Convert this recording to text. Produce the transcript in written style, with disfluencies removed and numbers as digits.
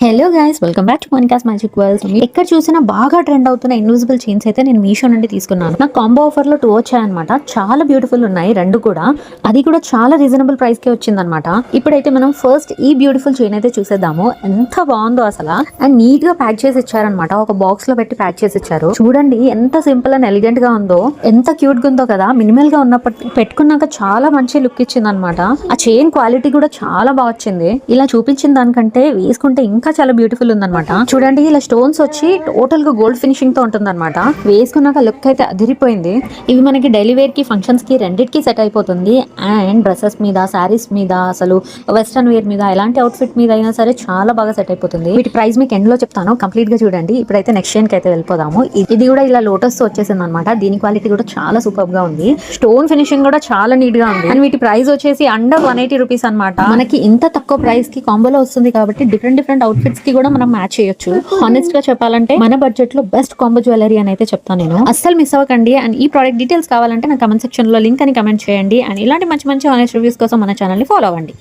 Hello guys, welcome back to Monica's magic world. ఎక్కడ చూసినా బాగా ట్రెండ్ అవుతున్న ఇన్విజిబుల్ చైన్స్ అయితే నేను మీషో నుండి తీసుకున్నాను. నాకు కాంబో ఆఫర్ లో 2 వచ్చాయన్నమాట. చాలా బ్యూటిఫుల్ ఉన్నాయి రెండు కూడా. అది కూడా చాలా రీజనబుల్ ప్రైస్ కి వచ్చిందనమాట. ఇప్పుడైతే మనం ఫస్ట్ ఈ బ్యూటిఫుల్ చైన్ అయితే చూసేద్దాము. ఎంత బాగుందో అసలు. అండ్ నీట్ గా ప్యాక్ చేసి ఇచ్చారనమాట. ఒక బాక్స్ లో పెట్టి ప్యాక్ చేసి ఇచ్చారు. చూడండి ఎంత సింపుల్ అండ్ ఎలిగెంట్ గా ఉందో, ఎంత క్యూట్ గా ఉందో కదా. మినిమల్ గా ఉన్నప్పటికీ పెట్టుకున్నాక చాలా మంచి లుక్ ఇచ్చింది అనమాట. ఆ చైన్ క్వాలిటీ కూడా చాలా బాగా వచ్చింది. ఇలా చూపించిన దానికంటే వేసుకుంటే ఇంకా చాలా బ్యూటిఫుల్ ఉందన్నమాట. చూడండి ఇలా స్టోన్స్ వచ్చి టోటల్ గా గోల్డ్ ఫినిషింగ్ తో ఉంటుందన్నమాట. వేసుకున్నాక లుక్ అయితే అదిరిపోయింది. ఇవి మనకి డైలీ వేర్ కి, ఫంక్షన్స్ కి రెండిటికి సెట్ అయిపోతుంది. అండ్ డ్రెస్సెస్ మీద, శారీస్ మీద, అసలు వెస్ట్రన్ వేర్ మీద, ఎలాంటి అవుట్ఫిట్ మీద అయినా సరే చాలా బాగా సెట్ అయిపోతుంది. వీటి ప్రైస్ మీకు ఎండ్ లో చెప్తాను, కంప్లీట్ గా చూడండి. ఇప్పుడైతే నెక్స్ట్ చైన్ కి అయితే వెళ్ళిపోదాము. ఇది కూడా ఇలా లోటస్ తో వచ్చేసింది అనమాట. దీని క్వాలిటీ కూడా చాలా సూపర్ గా ఉంది. స్టోన్ ఫినిషింగ్ కూడా చాలా నీట్ గా ఉంది. అండ్ వీటి ప్రైస్ వచ్చేసి అండర్ 180 రూపీస్ అనమాట. మనకి ఇంత తక్కువ ప్రైస్ కి కాంబోలో వస్తుంది కాబట్టి డిఫరెంట్ అవుట్ఫిట్స్ కి కూడా మనం మ్యాచ్ చేయొచ్చు. హానెస్ట్ గా చెప్పాలంటే మన బడ్జెట్ లో బెస్ట్ కాంబో జ్యువెలరీ అని అయితే చెప్తాను నేను. అస్సలు మిస్ అవ్వకండి. అండ్ ఈ ప్రోడక్ట్ డీటెయిల్స్ కావాలంటే నా కమెంట్ సెక్షన్ లో లింక్ అని కమెంట్ చేయండి. అండ్ ఇలాంటి మంచి హానెస్ట్ రివ్యూస్ కోసం మన ఛానల్ ని ఫాలో అవ్వండి.